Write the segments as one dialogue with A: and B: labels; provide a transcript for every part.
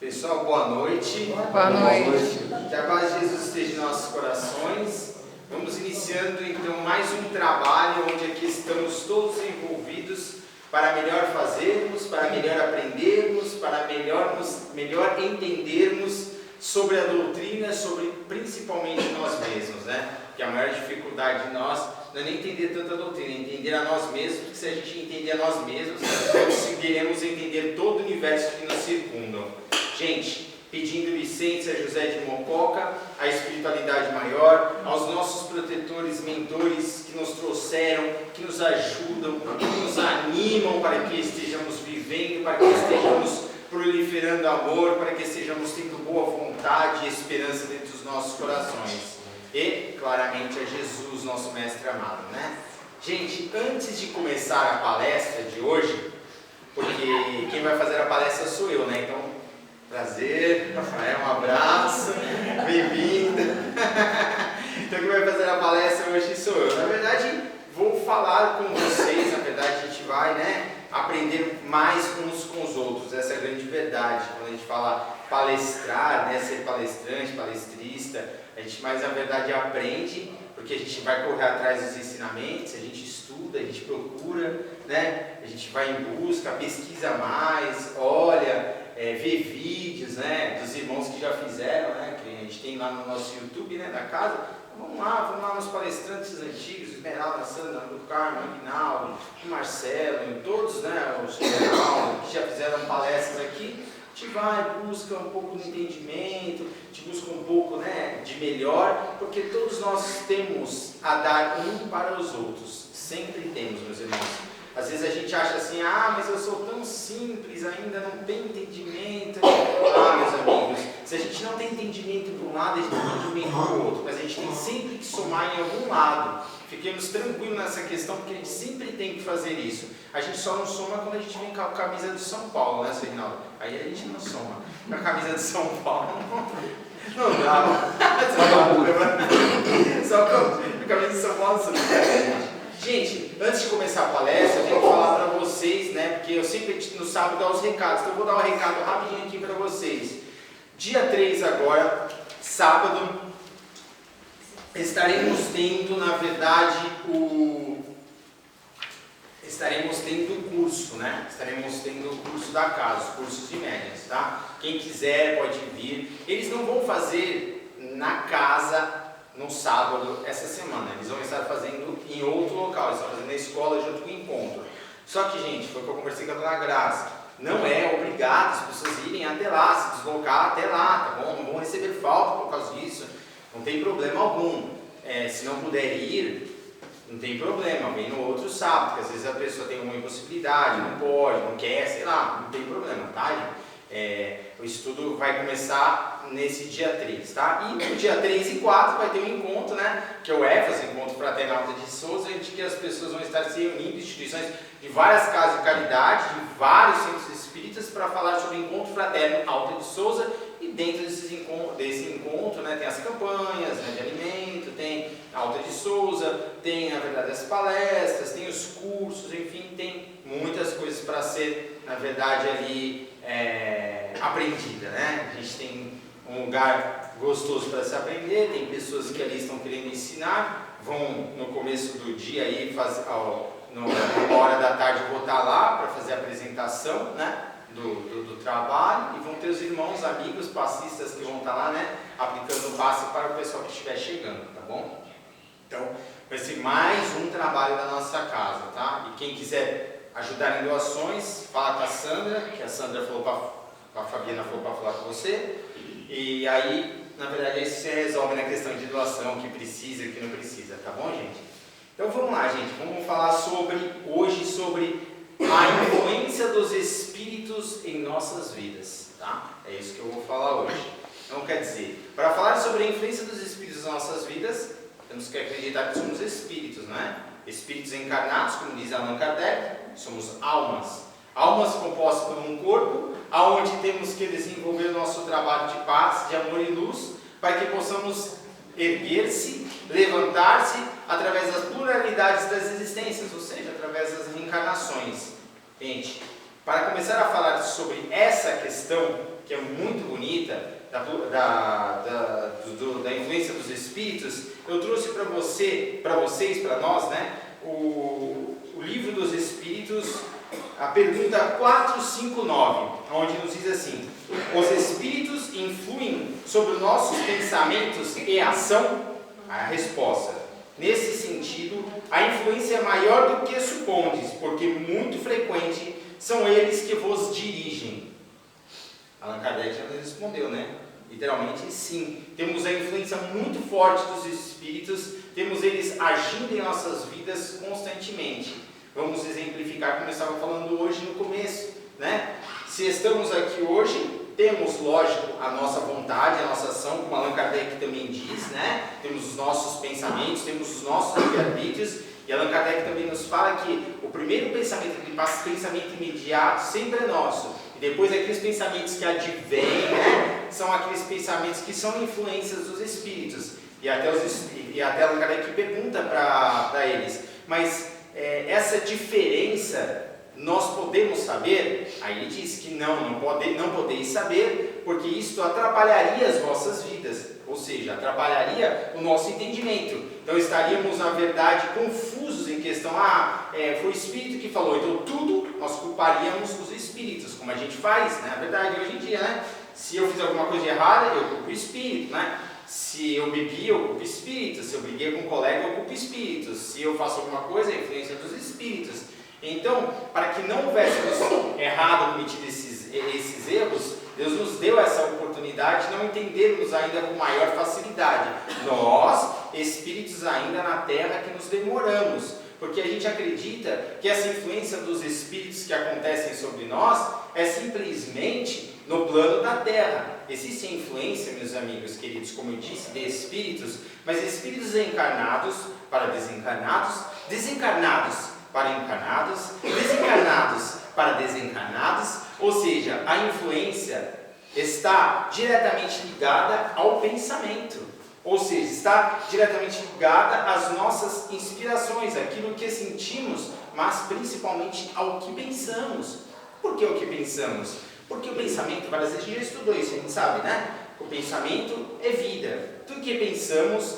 A: Pessoal, boa noite.
B: Boa noite.
A: Que a paz de Jesus esteja em nossos corações. Vamos iniciando então mais um trabalho onde aqui estamos todos envolvidos para melhor fazermos, para melhor aprendermos, para melhor entendermos sobre a doutrina, sobre principalmente nós mesmos, né? Que a maior dificuldade de nós não é nem entender tanta doutrina, é entender a nós mesmos, porque se a gente entender a nós mesmos, conseguiremos entender todo o universo que nos circunda. Gente, pedindo licença a José de Mococa, a espiritualidade maior, aos nossos protetores, mentores que nos trouxeram, que nos ajudam, que nos animam para que estejamos vivendo, para que estejamos proliferando amor, para que estejamos tendo boa vontade e esperança dentro dos nossos corações. E, claramente, a Jesus, nosso Mestre amado, né? Gente, antes de começar a palestra de hoje, porque quem vai fazer a palestra sou eu, né? Então, prazer, Rafael, um abraço, bem-vindo. Então, quem vai fazer a palestra hoje sou eu. Na verdade, vou falar com vocês, na verdade, a gente vai, né, aprender mais uns com os outros. Essa é a grande verdade. Quando a gente fala palestrar, né, ser palestrante, palestrista, a gente mais, na verdade, aprende, porque a gente vai correr atrás dos ensinamentos, a gente estuda, a gente procura, né, a gente vai em busca, pesquisa mais, olha, vê vídeos, né, dos irmãos que já fizeram, né, que a gente tem lá no nosso YouTube, né, da casa. Vamos lá nos palestrantes antigos, Esmeralda, Sandra, do Carmo, Aguinaldo, o Marcelo, todos, né, os que já fizeram palestras aqui. A gente vai, busca um pouco de entendimento, a gente busca um pouco, né, de melhor, porque todos nós temos a dar um para os outros, sempre temos, meus irmãos. Às vezes a gente acha assim, mas eu sou tão simples, ainda não tenho entendimento. Meus amigos, se a gente não tem entendimento de um lado, a gente tem entendimento do outro, mas a gente tem sempre que somar em algum lado. Fiquemos tranquilos nessa questão, porque a gente sempre tem que fazer isso. A gente só não soma quando a gente vem com a camisa do São Paulo, né, seu Rinaldo? Aí a gente não soma. Com a camisa do São Paulo, não dá. Só com a camisa do São Paulo, gente, antes de começar a palestra, eu tenho que falar para vocês, né, porque eu sempre no sábado dou os recados, então eu vou dar um recado rapidinho aqui para vocês. Dia 3 agora, sábado, estaremos tendo, na verdade, estaremos tendo o curso, né? Estaremos tendo o curso da casa, os cursos de médias, tá? Quem quiser pode vir. Eles não vão fazer na casa no sábado essa semana, eles vão estar fazendo em outro local, eles estão fazendo na escola junto com o encontro. Só que, gente, foi o que eu conversei com a dona Graça, não é obrigado as pessoas irem até lá, se deslocar até lá, tá bom? Não vão receber falta por causa disso, não tem problema algum. Se não puder ir, não tem problema, vem no outro sábado, porque às vezes a pessoa tem uma impossibilidade, não pode, não quer, sei lá, não tem problema, tá, gente? O estudo vai começar nesse dia 3, tá? E no dia 3 e 4 vai ter um encontro, né? Que é o EFAS, Encontro Fraternal de Souza, onde que as pessoas vão estar se reunindo, instituições de várias casas de caridade, de vários centros espíritas, para falar sobre o Encontro Fraterno Alta de Souza. E dentro desse encontro, né, tem as campanhas, né, de alimento, tem a Alta de Souza, tem, na verdade, as palestras, tem os cursos, enfim, tem muitas coisas para ser, na verdade, ali aprendida, né? A gente tem um lugar gostoso para se aprender, tem pessoas que ali estão querendo ensinar, vão no começo do dia aí, numa hora da tarde, vou estar lá para fazer a apresentação, né, do trabalho, e vão ter os irmãos, amigos, passistas que vão estar lá, né, aplicando o passe para o pessoal que estiver chegando, tá bom? Então, vai ser mais um trabalho da nossa casa, tá? E quem quiser ajudar em doações, fala com a Sandra, que a Sandra falou a Fabiana falou para falar com você, e aí, na verdade, aí você resolve na questão de doação, o que precisa e o que não precisa, tá bom, gente? Então vamos lá, gente, vamos falar hoje sobre a influência dos espíritos em nossas vidas, tá? É isso que eu vou falar hoje. Então, quer dizer, para falar sobre a influência dos espíritos em nossas vidas, temos que acreditar que somos espíritos, não é? Espíritos encarnados, como diz Allan Kardec, somos almas. Almas compostas por um corpo, aonde temos que desenvolver o nosso trabalho de paz, de amor e luz, para que possamos erguer-se, levantar-se através das pluralidades das existências, ou seja, através das reencarnações. Gente, Para começar a falar sobre essa questão, que é muito bonita, da influência dos Espíritos, eu trouxe para vocês, para nós, né, o livro dos Espíritos, a pergunta 459, onde nos diz assim: os Espíritos influem sobre os nossos pensamentos e ação? A resposta: nesse sentido, a influência é maior do que supondes, porque muito frequente são eles que vos dirigem. Allan Kardec já respondeu, né? Literalmente sim. Temos a influência muito forte dos Espíritos, temos eles agindo em nossas vidas constantemente. Vamos exemplificar como eu estava falando hoje no começo, né? Se estamos aqui hoje, temos, lógico, a nossa vontade, a nossa ação, como Allan Kardec também diz, né? Temos os nossos pensamentos, temos os nossos livre-arbítrios, e Allan Kardec também nos fala que o primeiro pensamento, aquele pensamento imediato, sempre é nosso, e depois aqueles pensamentos que advêm, né? São aqueles pensamentos que são influências dos Espíritos, e até Allan Kardec pergunta para eles, mas essa diferença nós podemos saber? Aí ele diz que não podeis saber, porque isto atrapalharia as vossas vidas, ou seja, atrapalharia o nosso entendimento. Então estaríamos, na verdade, confusos em questão, foi o Espírito que falou, então tudo nós culparíamos os Espíritos, como a gente faz, né? Na verdade, hoje em dia, né? Se eu fiz alguma coisa errada, eu culpo o Espírito, né? Se eu bebi, eu culpo o Espírito. Se eu briguei com um colega, eu culpo o Espírito. Se eu faço alguma coisa, é a influência dos Espíritos. Então, para que não houvéssemos errado cometido esses erros, Deus nos deu essa oportunidade de não entendermos ainda com maior facilidade. Nós, espíritos ainda na Terra, que nos demoramos, porque a gente acredita que essa influência dos espíritos que acontecem sobre nós é simplesmente no plano da Terra. Existe a influência, meus amigos queridos, como eu disse, de espíritos, mas espíritos encarnados para desencarnados, desencarnados para encarnados, desencarnados para desencarnados, ou seja, a influência está diretamente ligada ao pensamento, ou seja, está diretamente ligada às nossas inspirações, aquilo que sentimos, mas principalmente ao que pensamos. Por que o que pensamos? Porque o pensamento, várias vezes a gente já estudou isso, a gente sabe, né? O pensamento é vida. Tudo que pensamos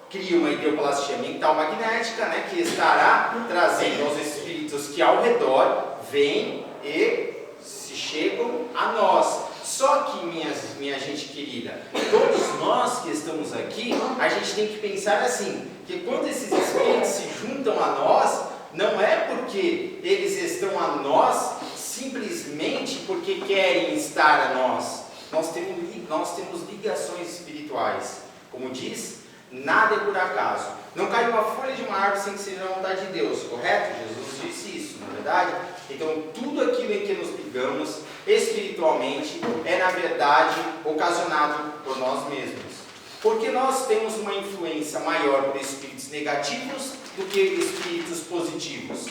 A: cria uma ideoplastia mental magnética, né, que estará trazendo aos espíritos que ao redor vêm e se chegam a nós. Só que, minha gente querida, todos nós que estamos aqui, a gente tem que pensar assim, que quando esses espíritos se juntam a nós, não é porque eles estão a nós simplesmente porque querem estar a nós. Nós temos ligações espirituais. Como diz, nada é por acaso. Não cai uma folha de uma árvore sem que seja a vontade de Deus, correto? Jesus disse isso, não é verdade? Então, tudo aquilo em que nos ligamos espiritualmente é, na verdade, ocasionado por nós mesmos. Porque nós temos uma influência maior por espíritos negativos do que espíritos positivos?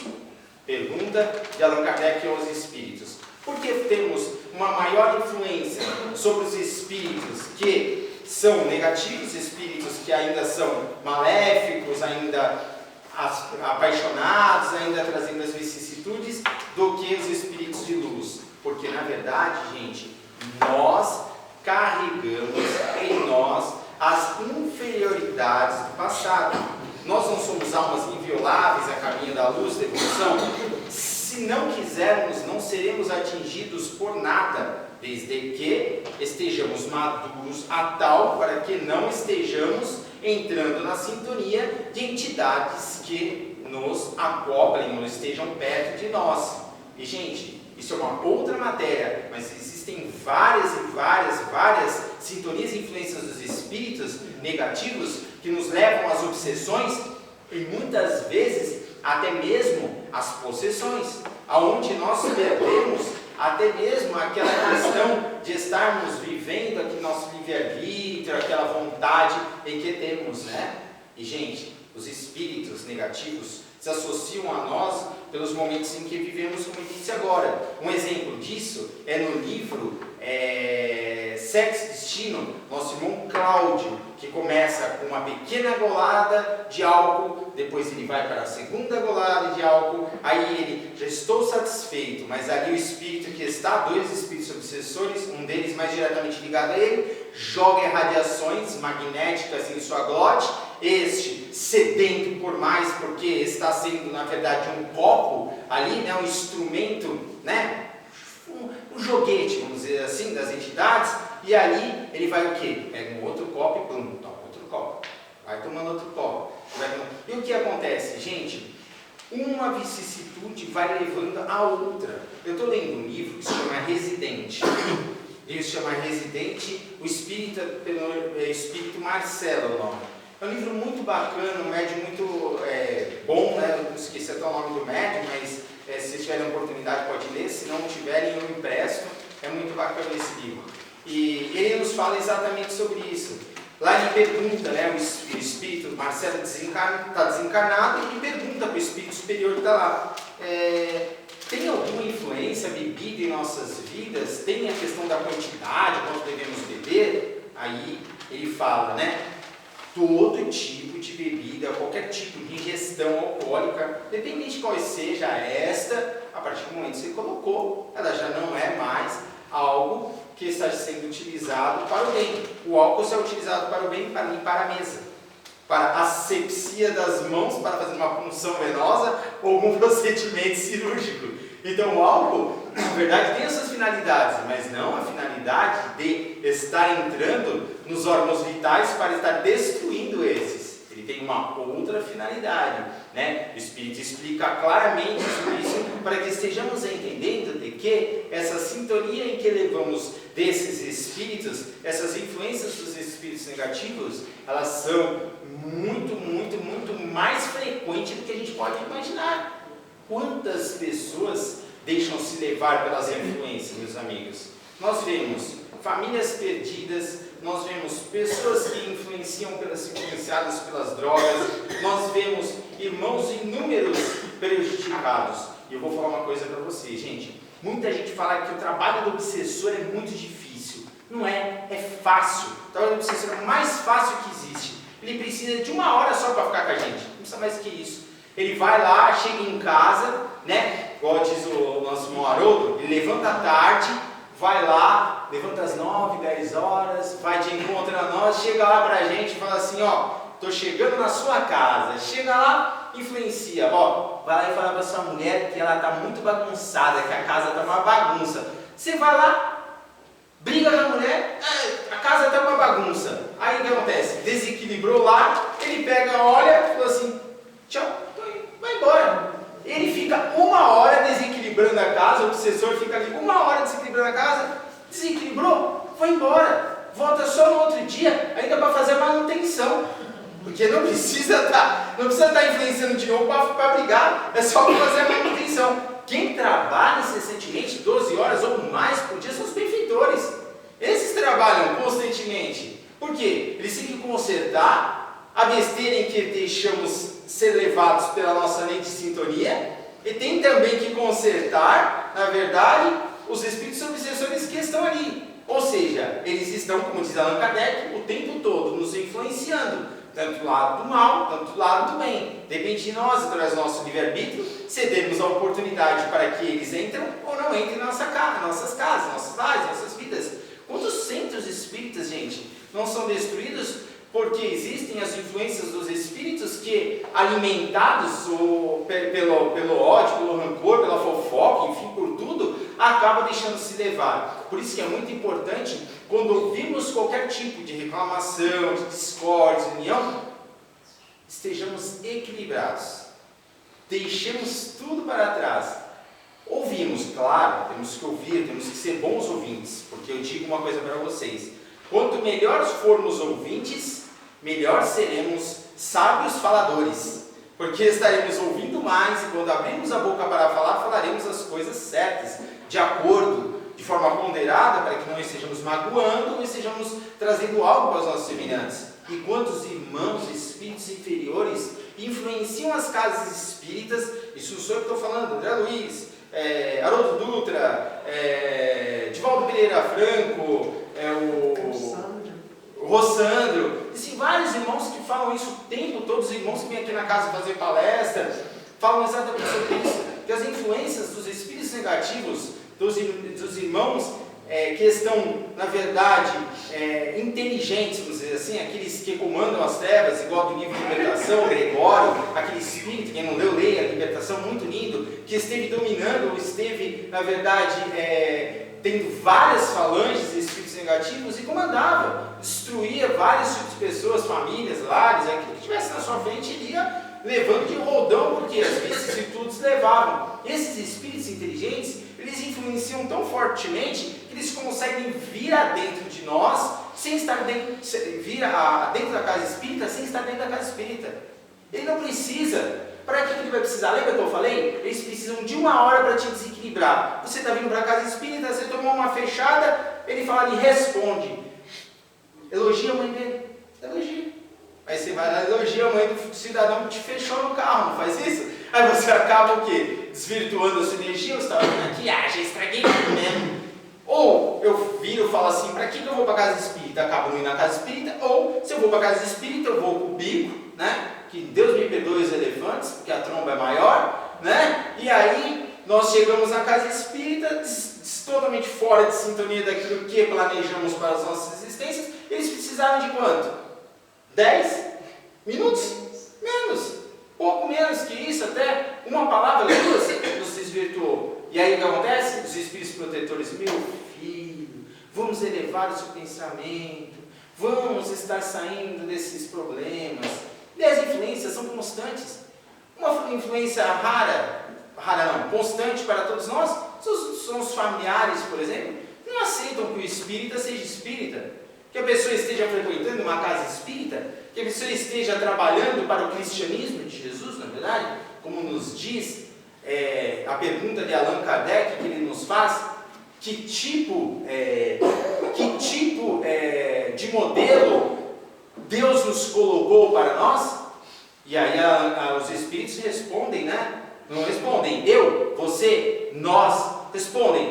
A: Pergunta de Allan Kardec aos espíritos. Por que temos uma maior influência sobre os espíritos que são negativos, espíritos que ainda são maléficos, ainda apaixonados, ainda trazendo as vicissitudes, do que os espíritos de luz? Porque, na verdade, gente, nós carregamos em nós as inferioridades do passado. Nós não somos almas invioláveis a caminho da luz, da evolução. Se não quisermos, não seremos atingidos por nada, desde que estejamos maduros a tal para que não estejamos entrando na sintonia de entidades que nos acoplem ou estejam perto de nós. E, gente, isso é uma outra matéria, mas existem várias sintonias e influências dos espíritos negativos que nos levam às obsessões e muitas vezes até mesmo às possessões, aonde nós perdemos até mesmo aquela questão de estarmos vivendo aqui nosso livre-arbítrio, aquela vontade em que temos, né? E, gente, os espíritos negativos se associam a nós pelos momentos em que vivemos, como eu disse agora. Um exemplo disso é no livro Sexo e Destino, nosso irmão Cláudio, que começa com uma pequena golada de álcool, depois ele vai para a segunda golada de álcool, aí ele, já estou satisfeito, mas ali o espírito que está, dois espíritos obsessores, um deles mais diretamente ligado a ele, joga radiações magnéticas em sua glote, este sedento por mais, porque está sendo na verdade um copo ali, né, um instrumento, né, um joguete, vamos dizer assim, das entidades, e ali ele vai o quê? Pega um outro copo e pum, toma outro copo, vai tomando outro copo. E o que acontece, gente? Uma vicissitude vai levando a outra. Eu estou lendo um livro que se chama Residente. O livro se chama Residente, o Espírito Marcelo, o nome. É um livro muito bacana, um médium muito bom, né? Eu não esqueci até o nome do médium, mas se vocês tiverem oportunidade pode ler, se não tiverem eu empresto. É muito bacana esse livro. E ele nos fala exatamente sobre isso. Lá ele pergunta, né, o espírito, Marcelo está desencarnado, e pergunta para o espírito superior que está lá, tem alguma influência bebida em nossas vidas? Tem a questão da quantidade, quanto devemos beber? Aí ele fala, né, todo tipo de bebida, qualquer tipo de ingestão alcoólica, dependente de qual seja esta, a partir do momento que você colocou, ela já não é mais algo que está sendo utilizado para o bem. O álcool é utilizado para o bem, para limpar a mesa, para asepsia das mãos, para fazer uma punção venosa ou algum procedimento cirúrgico. Então o álcool, na verdade, tem as suas finalidades, mas não a finalidade de estar entrando nos órgãos vitais para estar destruindo esses. Ele tem uma outra finalidade, né? O Espírito explica claramente sobre isso para que estejamos entendendo de que essa sintonia em que levamos desses espíritos, essas influências dos espíritos negativos, elas são muito, muito, muito mais frequentes do que a gente pode imaginar. Quantas pessoas deixam-se levar pelas influências, meus amigos? Nós vemos famílias perdidas, nós vemos pessoas que influenciadas pelas drogas, nós vemos irmãos inúmeros prejudicados. E eu vou falar uma coisa para vocês, gente. Muita gente fala que o trabalho do obsessor é muito difícil. Não é, é fácil. O trabalho do obsessor é o mais fácil que existe. Ele precisa de 1 hora só para ficar com a gente. Não precisa mais que isso. Ele vai lá, chega em casa, né? Igual diz o nosso irmão Haroldo, ele levanta à tarde, vai lá, levanta às 9, 10 horas, vai de encontro a nós, chega lá pra gente e fala assim, ó, tô chegando na sua casa. Chega lá, influencia, ó, vai lá e fala pra sua mulher que ela tá muito bagunçada, que a casa tá uma bagunça. Você vai lá, briga com a mulher, a casa tá uma bagunça. Aí o que acontece? Desequilibrou lá, ele pega, olha, falou assim, tchau, vai embora. Ele fica 1 hora desequilibrando a casa, o obsessor fica ali 1 hora desequilibrando a casa, desequilibrou, foi embora, volta só no outro dia, ainda para fazer a manutenção, porque não precisa estar influenciando de novo para brigar, é só para fazer a manutenção. Quem trabalha incessantemente 12 horas ou mais por dia são os benfeitores. Esses trabalham constantemente. Por quê? Eles têm que consertar a besteira em que deixamos ser levados pela nossa lei de sintonia, e tem também que consertar, na verdade, os espíritos obsessores que estão ali. Ou seja, eles estão, como diz Allan Kardec, o tempo todo nos influenciando, tanto do lado do mal, tanto do lado do bem. Depende de nós, através do nosso livre-arbítrio, cedermos a oportunidade para que eles entrem ou não entrem na nossa casa, nossas casas, nossos lares, nossas vidas. Quantos centros espíritas, gente, não são destruídos porque existem as influências dos espíritos que, alimentados pelo ódio, pelo rancor, pela fofoca, enfim, por tudo, acabam deixando-se levar. Por isso que é muito importante, quando ouvirmos qualquer tipo de reclamação, de discórdia, de união, estejamos equilibrados. Deixemos tudo para trás. Ouvimos, claro, temos que ouvir, temos que ser bons ouvintes, porque eu digo uma coisa para vocês. Quanto melhores formos ouvintes, melhor seremos sábios faladores, porque estaremos ouvindo mais e quando abrirmos a boca para falar, falaremos as coisas certas, de acordo, de forma ponderada, para que não estejamos magoando ou estejamos trazendo algo para os nossos semelhantes. E quantos irmãos, espíritos inferiores influenciam as casas espíritas. Isso não sou eu que estou falando, André Luiz, Haroldo Dutra, Divaldo Pereira Franco, o Rossandro. Existem vários irmãos que falam isso o tempo todo, os irmãos que vêm aqui na casa fazer palestra, falam exatamente sobre isso, que as influências dos espíritos negativos, dos irmãos que estão, na verdade, inteligentes, vamos dizer assim, aqueles que comandam as trevas, igual do livro de Libertação, Gregório, aquele espírito, quem não leu, leia a Libertação, muito lindo, que esteve dominando, esteve, na verdade, tendo várias falanges de espíritos negativos e comandava, destruía vários tipos de pessoas, famílias, lares, aquilo que estivesse na sua frente, ele ia levando de rodão, porque as vicissitudes levavam. E esses espíritos inteligentes, eles influenciam tão fortemente que eles conseguem vir adentro de nós, sem estar dentro da casa espírita, sem estar dentro da casa espírita. Ele não precisa. Para que ele vai precisar? Lembra que eu falei? Eles precisam de 1 hora para te desequilibrar. Você está vindo para a casa espírita, você tomou uma fechada, ele fala ali, responde. Elogia a mãe dele. Elogia. Aí você vai lá e elogia a mãe do cidadão que te fechou no carro, não faz isso? Aí você acaba o quê? Desvirtuando a sua energia, você estava vindo aqui, já estraguei tudo mesmo. Ou eu viro e falo assim, para que eu vou para a casa espírita? Acabo indo na casa espírita, ou se eu vou para a casa espírita, eu vou com o bico, né? Que Deus me perdoe os elefantes, porque a tromba é maior, né? E aí nós chegamos na casa espírita, totalmente fora de sintonia daquilo que planejamos para as nossas existências. Eles precisaram de quanto? 10 minutos? Menos. Pouco menos que isso, até uma palavra, duas, nos desvirtuou. E aí o que acontece? Os espíritos protetores, meu filho, vamos elevar o seu pensamento, vamos estar saindo desses problemas. E as influências são constantes. Uma influência constante para todos nós, são os familiares, por exemplo, que não aceitam que o espírita seja espírita, que a pessoa esteja frequentando uma casa espírita, que a pessoa esteja trabalhando para o cristianismo de Jesus, na verdade, como nos diz a pergunta de Allan Kardec, que ele nos faz, que tipo de modelo Deus nos colocou para nós? E aí os espíritos respondem, né? Não respondem eu, você, nós. Respondem,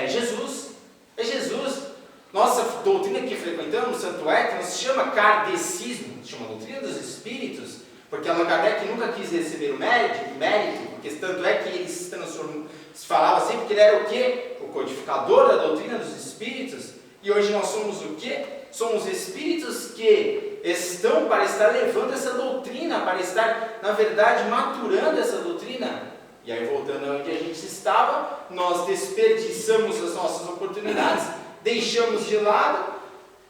A: Jesus. É Jesus. Nossa doutrina que frequentamos, tanto é que não se chama kardecismo, se chama doutrina dos espíritos, porque Allan Kardec nunca quis receber o mérito, porque tanto é que ele se transformou, se falava sempre que ele era o quê? O codificador da doutrina dos espíritos. E hoje nós somos o quê? Somos espíritos que estão para estar levando essa doutrina, para estar, na verdade, maturando essa doutrina. E aí, voltando onde a gente estava, nós desperdiçamos as nossas oportunidades, deixamos de lado,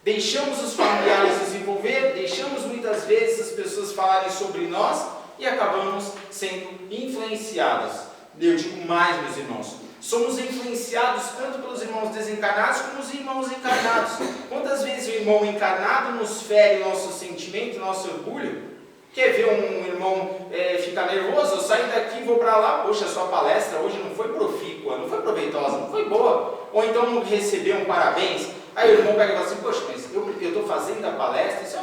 A: deixamos os familiares desenvolver, deixamos muitas vezes as pessoas falarem sobre nós e acabamos sendo influenciados. Eu digo mais, meus irmãos, somos influenciados tanto pelos irmãos desencarnados como os irmãos encarnados. Quantas vezes o irmão encarnado nos fere o nosso sentimento, o nosso orgulho? Quer ver um irmão ficar nervoso? Eu saio daqui e vou para lá, poxa, a sua palestra hoje não foi profícua, não foi proveitosa, não foi boa. Ou então não recebeu um parabéns. Aí o irmão pega e fala assim, poxa, mas eu estou fazendo a palestra, isso é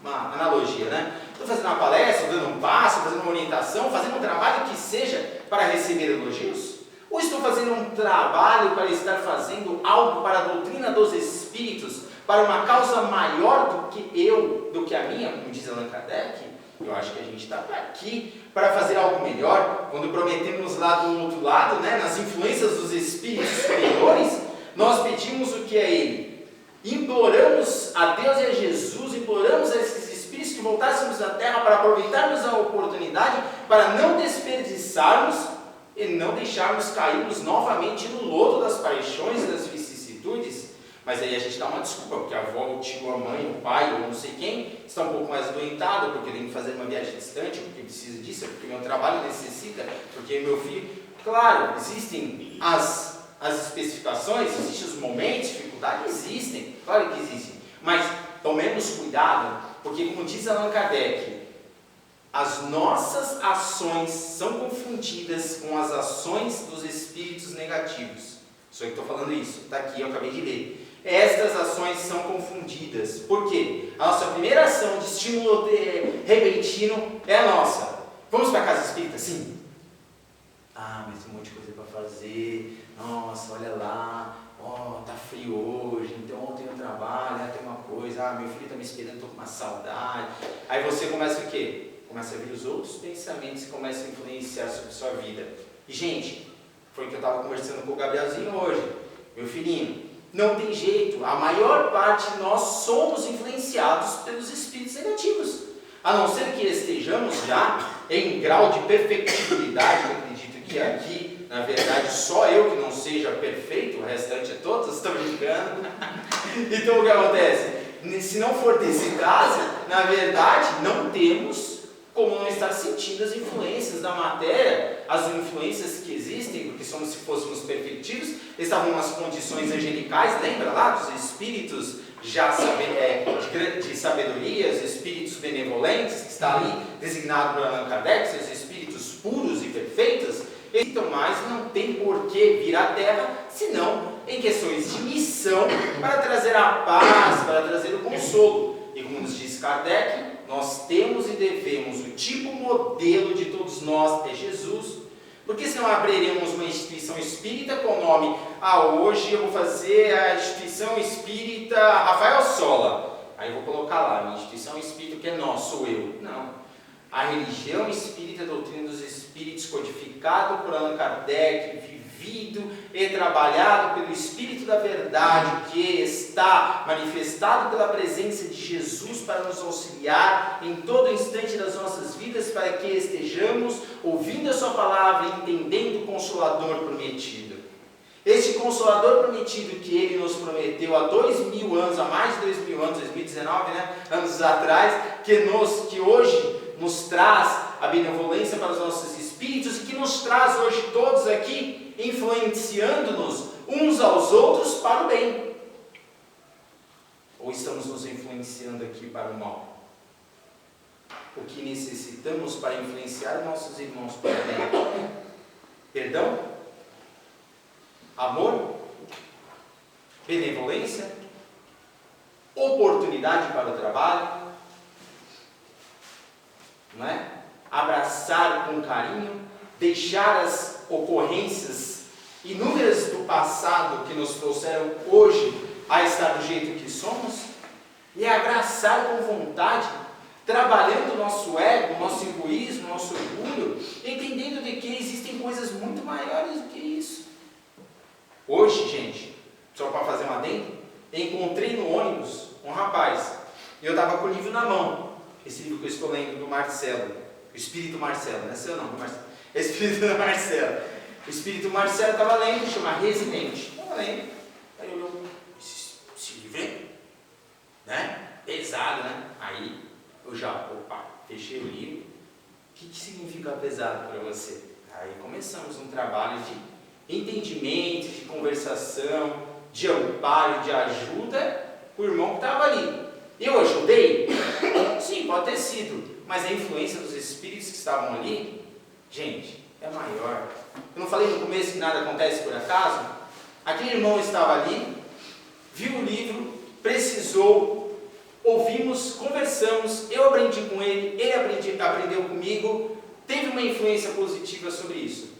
A: uma analogia, né? Estou fazendo uma palestra, dando um passo, fazendo uma orientação, fazendo um trabalho que seja para receber elogios? Ou estou fazendo um trabalho para estar fazendo algo para a doutrina dos espíritos, para uma causa maior do que a minha, como diz Allan Kardec? Eu acho que a gente está aqui para fazer algo melhor. Quando prometemos lá do outro lado, né, nas influências dos espíritos superiores, nós pedimos o que é Ele? Imploramos a Deus e a Jesus, imploramos a esses espíritos que voltássemos à Terra para aproveitarmos a oportunidade, para não desperdiçarmos e não deixarmos cairmos novamente no lodo das paixões e das vicissitudes. Mas aí a gente dá uma desculpa, porque a avó, o tio, a mãe, o pai, ou não sei quem, está um pouco mais adoentado, porque tem que fazer uma viagem distante, porque precisa disso, porque meu trabalho necessita, porque meu filho... Claro, existem as especificações, existem os momentos, dificuldades, existem, claro que existem. Mas tomemos cuidado, porque como diz Allan Kardec, as nossas ações são confundidas com as ações dos espíritos negativos. Sou eu que estou falando isso, está aqui, eu acabei de ler. estas ações são confundidas. Por quê? A nossa primeira ação de estímulo repentino é a nossa. Vamos para a casa espírita? Sim. Mas tem um monte de coisa para fazer. Nossa, olha lá. Tá frio hoje, então ontem eu trabalho, tem uma coisa, meu filho está me esperando, estou com uma saudade. Aí você começa o quê? Começa a ver os outros pensamentos que começam a influenciar sobre a sua vida. E gente, foi o que eu estava conversando com o Gabrielzinho hoje. Meu filhinho, não tem jeito, a maior parte de nós somos influenciados pelos espíritos negativos. A não ser que estejamos já em grau de perfectibilidade, eu acredito que aqui, na verdade, só eu que não seja perfeito, o restante é todos, estou brincando. Então o que acontece? Se não for desse caso, na verdade, não temos como não estar sentindo as influências da matéria, as influências que existem, porque somos, se fôssemos perfectivos, estavam nas condições angelicais, lembra lá dos espíritos já de sabedoria, os espíritos benevolentes, que está ali designado por Allan Kardec, seus espíritos puros e perfeitos. Então, mais não tem por que vir à Terra, senão em questões de missão, para trazer a paz, para trazer o consolo. E como nos diz Kardec, nós temos e devemos, o tipo modelo de todos nós é Jesus. Porque senão abriremos uma instituição espírita com o nome, hoje eu vou fazer a instituição espírita Rafael Sola. Aí eu vou colocar lá, minha instituição espírita que é nós, sou eu. Não. A religião espírita, a doutrina dos espíritos, codificado por Allan Kardec, vivido e trabalhado pelo Espírito da Verdade, que está manifestado pela presença de Jesus para nos auxiliar em todo instante das nossas vidas, para que estejamos ouvindo a sua palavra e entendendo o Consolador prometido. Este Consolador prometido que Ele nos prometeu há 2000 anos, há mais de 2000 anos, 2019, anos atrás, que hoje nos traz a benevolência para os nossos espíritos e que nos traz hoje todos aqui, influenciando-nos uns aos outros para o bem. Ou estamos nos influenciando aqui para o mal? O que necessitamos para influenciar nossos irmãos para o bem? Perdão? Amor? Benevolência? Oportunidade para o trabalho? Não é? Abraçar com carinho, deixar as ocorrências inúmeras do passado que nos trouxeram hoje a estar do jeito que somos, e abraçar com vontade, trabalhando o nosso ego, nosso egoísmo, nosso orgulho, entendendo de que existem coisas muito maiores do que isso. Hoje, gente, só para fazer um adendo, encontrei no ônibus um rapaz, e eu estava com o livro na mão. Esse livro que eu estou lendo do Marcelo, o Espírito Marcelo, não é seu não, Marcelo. É o Espírito do Marcelo. O Espírito Marcelo estava lendo, chama Residente. Estava lendo, aí olhou, esse livro é, pesado, né? Aí eu já, fechei o livro. O que significa pesado para você? Aí começamos um trabalho de entendimento, de conversação, de amparo, de ajuda para o irmão que estava ali. Eu ajudei? Sim, pode ter sido. Mas a influência dos espíritos que estavam ali, gente, é maior. Eu não falei no começo que nada acontece por acaso? Aquele irmão estava ali, viu o livro, precisou, ouvimos, conversamos, eu aprendi com ele aprendeu comigo, teve uma influência positiva sobre isso.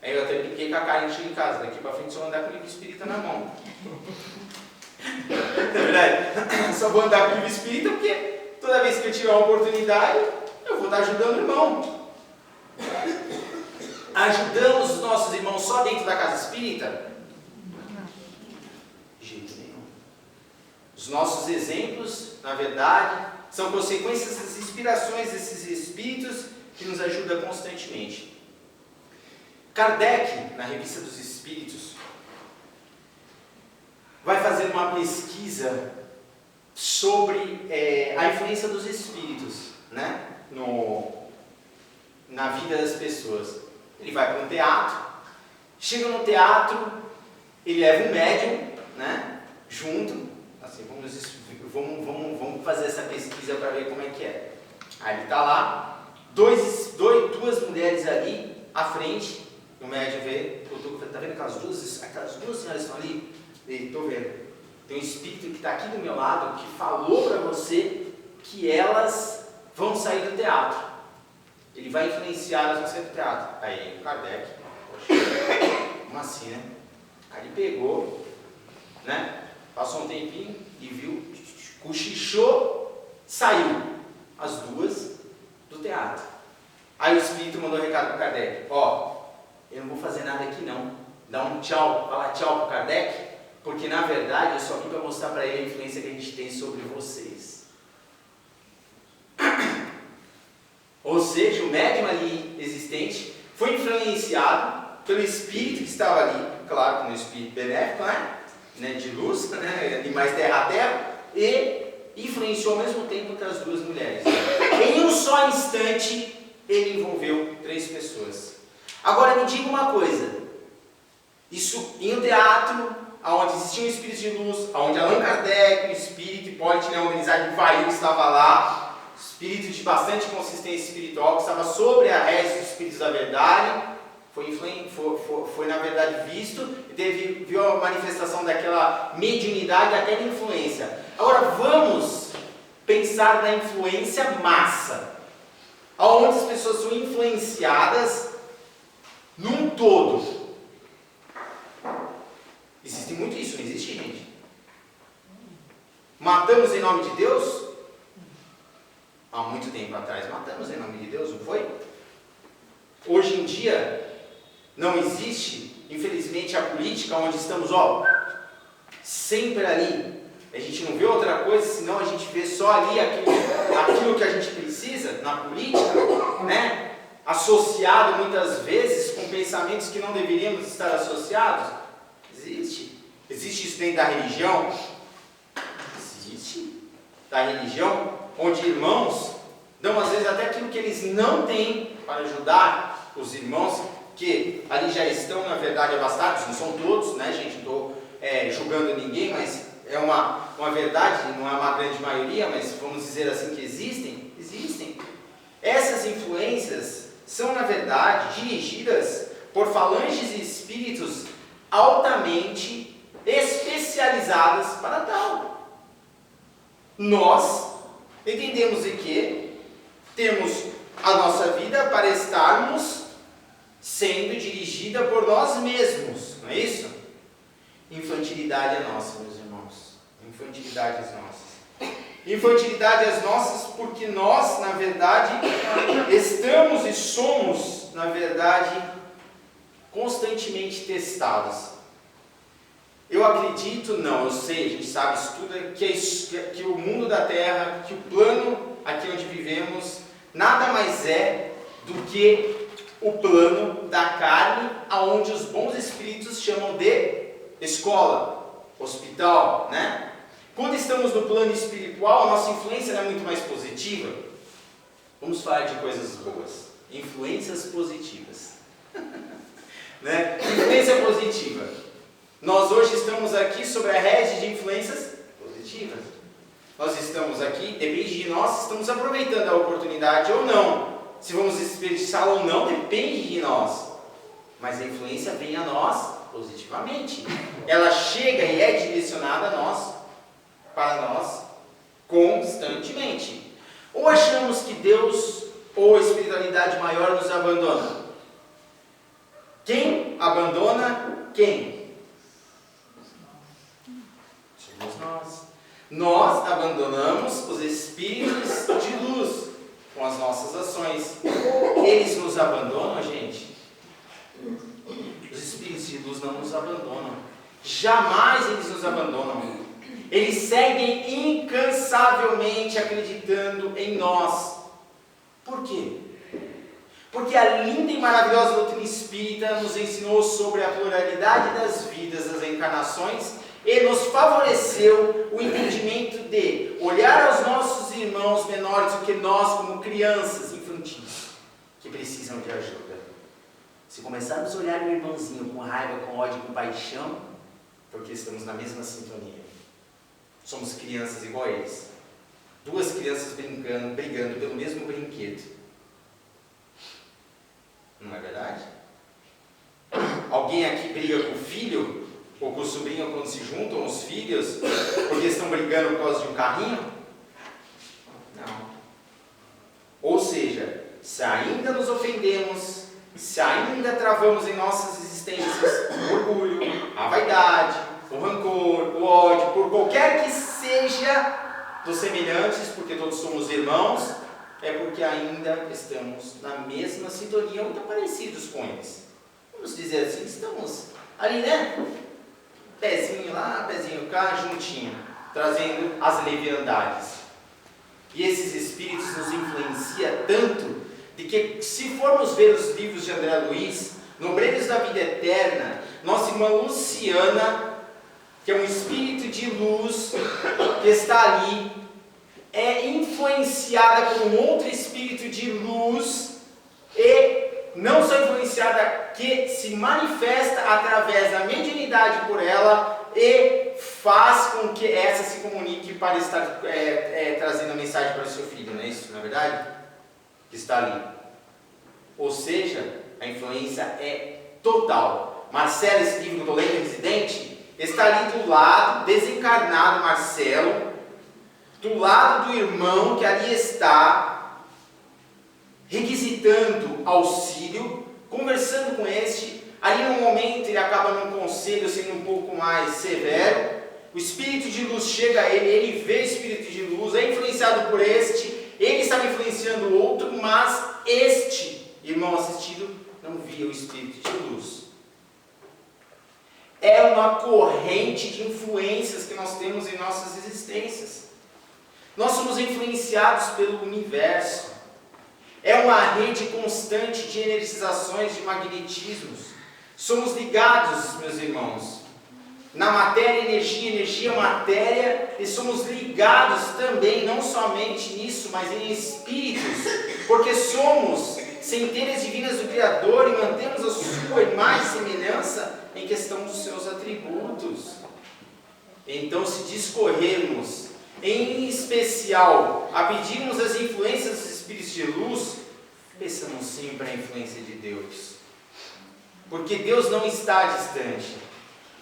A: Aí eu até brinquei com a Karen em casa, daqui para frente só vou andar com o livro espírita na mão. Não é verdade? Só vou andar com o livro espírita porque toda vez que eu tiver uma oportunidade, eu vou estar ajudando o irmão. Ajudamos os nossos irmãos só dentro da casa espírita? De jeito nenhum. Os nossos exemplos, na verdade, são consequências das inspirações desses espíritos que nos ajudam constantemente. Kardec, na Revista dos Espíritos, vai fazer uma pesquisa sobre a influência dos espíritos, né, na vida das pessoas. Ele vai para um teatro, chega no teatro, ele leva um médium, né, junto, assim, vamos fazer essa pesquisa para ver como é que é. Aí ele está lá, duas mulheres ali à frente, o médium vê, está vendo aquelas duas senhoras estão ali? Estou vendo. tem um espírito que está aqui do meu lado que falou para você que elas vão sair do teatro. Ele vai influenciar elas a sair do teatro. Aí o Kardec, poxa, como assim, né? Aí ele pegou, né? Passou um tempinho e viu, cochichou, saiu as duas do teatro. Aí o espírito mandou um recado para o Kardec: ó, eu não vou fazer nada aqui não. Dá um tchau, fala tchau para o Kardec, porque na verdade eu só vim para mostrar para ele a influência que a gente tem sobre vocês. Ou seja, o médium ali existente foi influenciado pelo espírito que estava ali, claro, como um espírito benéfico, né, de luz, né, de mais terra a terra, e influenciou ao mesmo tempo que as duas mulheres. Em um só instante, ele envolveu 3 pessoas. Agora me diga uma coisa, isso em um teatro, onde existia um espírito de luz, onde Allan Kardec, o espírito Hipólito Neomenizade Ivail estava lá, espírito de bastante consistência espiritual, que estava sobre a régia dos espíritos da verdade, foi na verdade visto, e viu a manifestação daquela mediunidade, daquela influência. Agora vamos pensar na influência massa, onde as pessoas são influenciadas num todo. Existe muito isso, não existe, gente? Matamos em nome de Deus? Há muito tempo atrás matamos em nome de Deus, não foi? Hoje em dia não existe, infelizmente, a política onde estamos, sempre ali. A gente não vê outra coisa, senão a gente vê só ali aquilo que a gente precisa na política, né? Associado muitas vezes com pensamentos que não deveríamos estar associados. Existe. Existe isso dentro da religião? Existe. Da religião, onde irmãos dão às vezes até aquilo que eles não têm para ajudar os irmãos que ali já estão, na verdade, abastados. Não são todos, né, gente? Não estou julgando ninguém, mas é uma verdade, não é uma grande maioria, mas vamos dizer assim que existem. Existem. Essas influências são, na verdade, dirigidas por falanges e espíritos altamente especializadas para tal. Nós entendemos que temos a nossa vida para estarmos sendo dirigida por nós mesmos, não é isso? Infantilidade é nossa, meus irmãos. Infantilidade é nossa. Infantilidade é nossa porque nós, na verdade, estamos e somos, na verdade, constantemente testados. Eu acredito, não, eu sei, a gente sabe, estuda que o mundo da Terra, que o plano aqui onde vivemos, nada mais é do que o plano da carne, aonde os bons espíritos chamam de escola, hospital, né? Quando estamos no plano espiritual, a nossa influência é muito mais positiva. Vamos falar de coisas boas. Influências positivas. Né? Influência positiva. Nós hoje estamos aqui sobre a rede de influências positivas. Nós estamos aqui, depende de nós, estamos aproveitando a oportunidade ou não. Se vamos desperdiçá-la ou não, depende de nós. Mas a influência vem a nós positivamente. Ela chega e é direcionada a nós, para nós, constantemente. Ou achamos que Deus ou a espiritualidade maior nos abandona? Quem abandona quem? Somos nós. Nós abandonamos os espíritos de luz com as nossas ações. Eles nos abandonam, gente? Os espíritos de luz não nos abandonam. Jamais eles nos abandonam. Eles seguem incansavelmente acreditando em nós. Por quê? Porque a linda e maravilhosa doutrina espírita nos ensinou sobre a pluralidade das vidas, das encarnações, e nos favoreceu o entendimento de olhar aos nossos irmãos menores do que nós, como crianças infantis, que precisam de ajuda. Se começarmos a olhar o irmãozinho com raiva, com ódio, com paixão, porque estamos na mesma sintonia. Somos crianças igual a eles. Duas crianças brigando pelo mesmo brinquedo. Não é verdade? Alguém aqui briga com o filho ou ou com o sobrinho quando se juntam, os filhos, porque estão brigando por causa de um carrinho? Não. Ou seja, se ainda nos ofendemos, se ainda travamos em nossas existências o orgulho, a vaidade, o rancor, o ódio, por qualquer que seja dos semelhantes, porque todos somos irmãos, é porque ainda estamos na mesma sintonia, muito parecidos com eles. Vamos dizer assim, estamos ali, né? Pezinho lá, pezinho cá, juntinho, trazendo as leviandades. E esses espíritos nos influenciam tanto, de que se formos ver os livros de André Luiz, no Obreiros da Vida Eterna, nossa irmã Luciana, que é um espírito de luz, que está ali, é influenciada por um outro espírito de luz, e não só influenciada, que se manifesta através da mediunidade por ela, e faz com que essa se comunique para estar trazendo a mensagem para o seu filho, não é isso, na verdade? Que está ali. Ou seja, a influência é total. Marcelo, esse livro que eu estou lendo, Residente, está ali do lado, desencarnado Marcelo, do lado do irmão que ali está, requisitando auxílio, conversando com este. Ali no momento ele acaba num conselho sendo um pouco mais severo. O espírito de luz chega a ele, ele vê o espírito de luz, é influenciado por este, ele estava influenciando o outro, mas este irmão assistido não via o espírito de luz. É uma corrente de influências que nós temos em nossas existências. Nós somos influenciados pelo universo. É uma rede constante de energizações, de magnetismos. Somos ligados, meus irmãos, na matéria, energia, matéria, e somos ligados também, não somente nisso, mas em espíritos, porque somos centelhas divinas do Criador e mantemos a sua imagem e semelhança em questão dos seus atributos. Então, se discorrermos, em especial, a pedirmos as influências dos espíritos de luz, pensamos sempre na influência de Deus, porque Deus não está distante.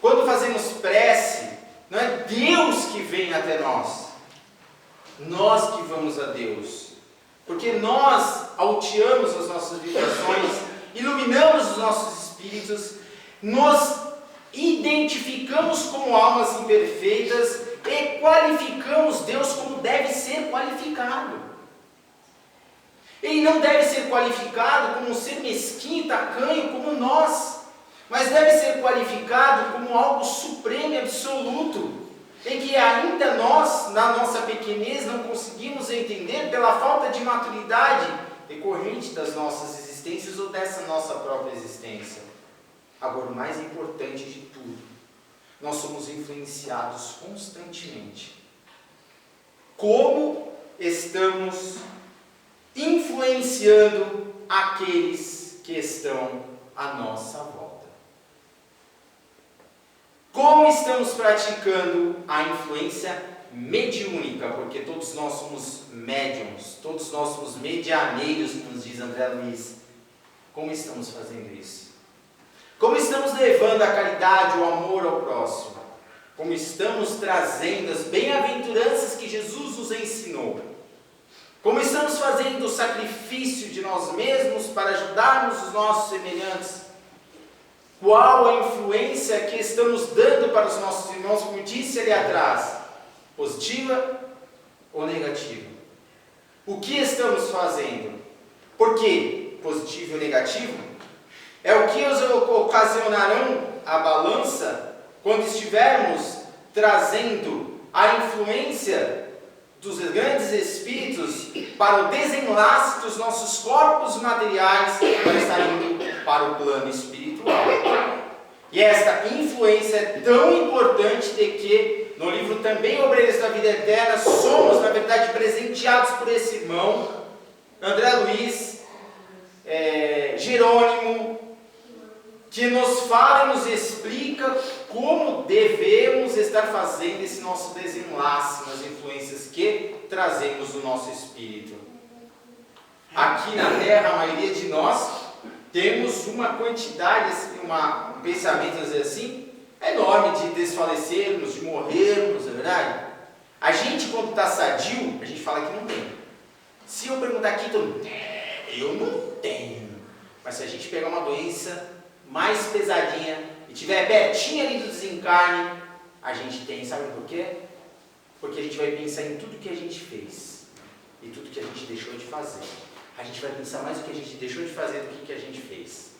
A: Quando fazemos prece, não é Deus que vem até nós que vamos a Deus, porque nós alteamos as nossas vibrações, iluminamos os nossos espíritos, nos identificamos como almas imperfeitas e qualificamos Deus como deve ser qualificado. Ele não deve ser qualificado como um ser mesquinho, tacanho, como nós, mas deve ser qualificado como algo supremo e absoluto, em que ainda nós, na nossa pequenez, não conseguimos entender pela falta de maturidade decorrente das nossas existências ou dessa nossa própria existência. Agora, o mais importante de tudo, nós somos influenciados constantemente. Como estamos influenciando aqueles que estão à nossa volta? Como estamos praticando a influência mediúnica? Porque todos nós somos médiums, todos nós somos medianeiros, nos diz André Luiz. Como estamos fazendo isso? Como estamos levando a caridade, o amor ao próximo? Como estamos trazendo as bem-aventuranças que Jesus nos ensinou? Como estamos fazendo o sacrifício de nós mesmos para ajudarmos os nossos semelhantes? Qual a influência que estamos dando para os nossos irmãos, como disse ali atrás? Positiva ou negativa? O que estamos fazendo? Por quê? Positivo e negativo? É o que ocasionarão a balança quando estivermos trazendo a influência dos grandes espíritos para o desenlace dos nossos corpos materiais para estar indo para o plano espiritual. E esta influência é tão importante de que no livro também Obreiros da Vida Eterna somos, na verdade, presenteados por esse irmão, André Luiz, Jerônimo, que nos fala e nos explica como devemos estar fazendo esse nosso desenlace nas influências que trazemos do nosso espírito. Aqui na Terra, a maioria de nós temos uma quantidade, um pensamento, vamos dizer assim, enorme de desfalecermos, de morrermos, não é verdade? A gente, quando está sadio, a gente fala que não tem. Se eu perguntar aqui, todo mundo, eu não tenho. Mas se a gente pegar uma doença mais pesadinha e estiver pertinho ali do desencarne, a gente tem. Sabe por quê? Porque a gente vai pensar em tudo que a gente fez e tudo que a gente deixou de fazer. A gente vai pensar mais no que a gente deixou de fazer do que a gente fez.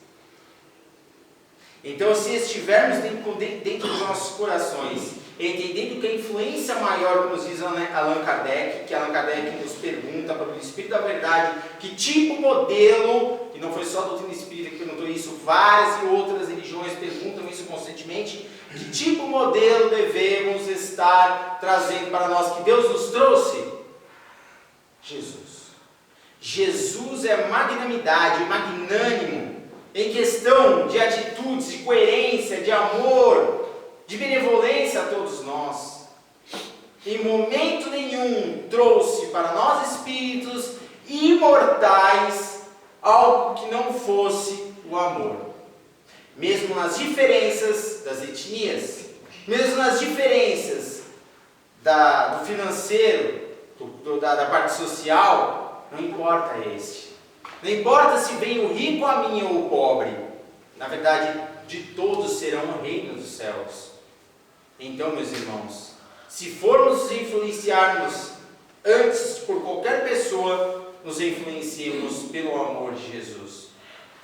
A: Então, se estivermos dentro dos nossos corações, entendendo que a influência maior, como nos diz Allan Kardec, que Allan Kardec nos pergunta para o Espírito da Verdade, que tipo modelo, e não foi só a doutrina espírita que perguntou isso, várias e outras religiões perguntam isso constantemente, que tipo modelo devemos estar trazendo para nós, que Deus nos trouxe? Jesus. Jesus é magnanimidade, magnânimo, em questão de atitudes, de coerência, de amor, de benevolência a todos nós. Em momento nenhum trouxe para nós espíritos imortais algo que não fosse o amor. Mesmo nas diferenças das etnias, mesmo nas diferenças do financeiro, da parte social, não importa este. Não importa se vem o rico a mim ou o pobre. Na verdade, de todos serão o reino dos céus. Então, meus irmãos, se formos nos influenciarmos antes por qualquer pessoa, nos influenciemos pelo amor de Jesus.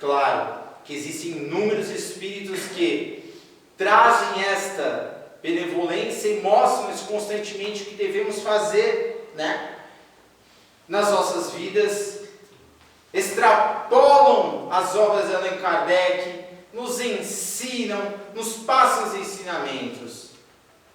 A: Claro que existem inúmeros espíritos que trazem esta benevolência e mostram-nos constantemente o que devemos fazer, nas nossas vidas, extrapolam as obras de Allan Kardec, nos ensinam, nos passam os ensinamentos.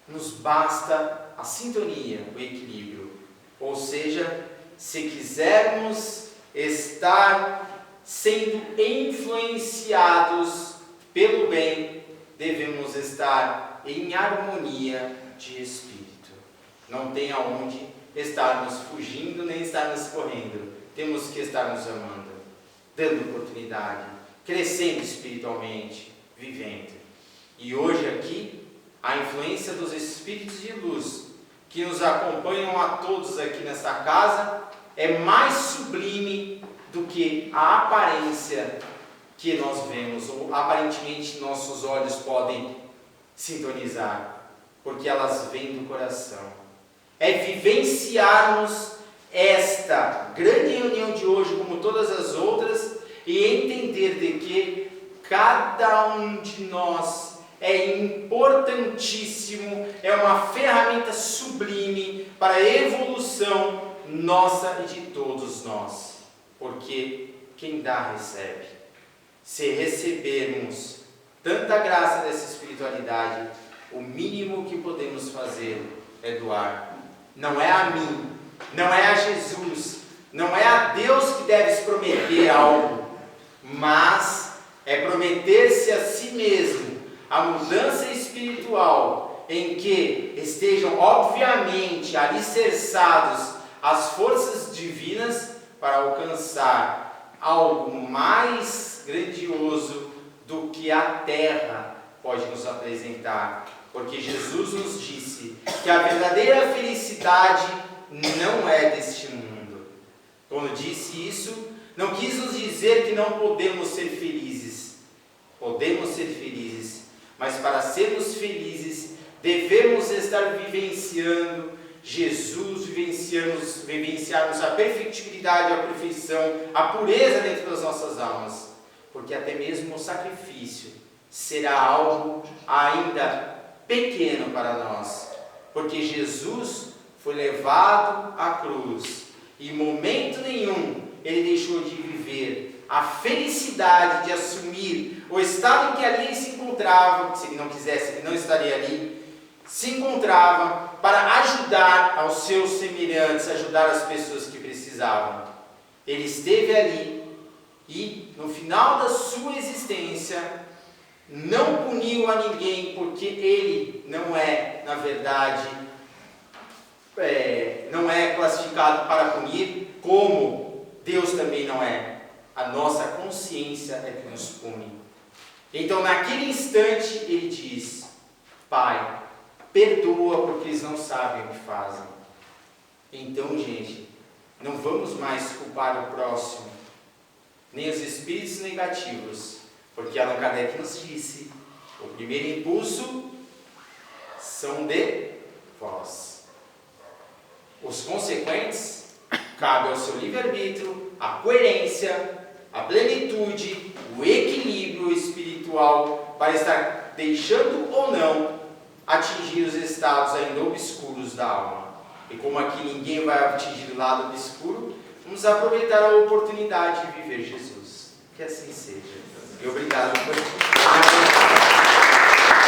A: Nos basta a sintonia, o equilíbrio. Ou seja, se quisermos estar sendo influenciados pelo bem, devemos estar em harmonia de espírito. Não tem aonde estarmos fugindo nem estarmos correndo. Temos que estar nos amando, dando oportunidade, crescendo espiritualmente, vivendo. E hoje aqui, a influência dos espíritos de luz que nos acompanham a todos aqui nesta casa é mais sublime do que a aparência que nós vemos, ou aparentemente nossos olhos podem sintonizar, porque elas vêm do coração. É vivenciarmos esta grande reunião de hoje, como todas as outras, e entender de que cada um de nós é importantíssimo, é uma ferramenta sublime para a evolução nossa e de todos nós, porque quem dá, recebe. Se recebermos tanta graça dessa espiritualidade, o mínimo que podemos fazer é doar. Não é a mim, não é a Jesus, não é a Deus que deves prometer algo, mas é prometer-se a si mesmo a mudança espiritual em que estejam obviamente alicerçados as forças divinas para alcançar algo mais grandioso do que a terra pode nos apresentar. Porque Jesus nos disse que a verdadeira felicidade não é deste mundo. Quando disse isso, não quis nos dizer que não podemos ser felizes. Podemos ser felizes, mas para sermos felizes, devemos estar vivenciando Jesus, vivenciarmos a perfectibilidade, a perfeição, a pureza dentro das nossas almas. Porque até mesmo o sacrifício será algo ainda pequeno para nós, porque Jesus foi levado à cruz e em momento nenhum ele deixou de viver a felicidade de assumir o estado em que ali ele se encontrava. Se ele não quisesse, ele não estaria ali. Se encontrava para ajudar aos seus semelhantes, ajudar as pessoas que precisavam. Ele esteve ali e no final da sua existência não puniu a ninguém, porque ele não é, na verdade, não é classificado para punir, como Deus também não é. A nossa consciência é que nos pune. Então, naquele instante, ele diz: Pai, perdoa porque eles não sabem o que fazem. Então, gente, não vamos mais culpar o próximo, nem os espíritos negativos, porque Allan Kardec nos disse, o primeiro impulso são de vós. Os consequentes, cabe ao seu livre-arbítrio, a coerência, a plenitude, o equilíbrio espiritual, para estar deixando ou não atingir os estados ainda obscuros da alma. E como aqui ninguém vai atingir o lado obscuro, vamos aproveitar a oportunidade de viver Jesus. Que assim seja. E obrigado por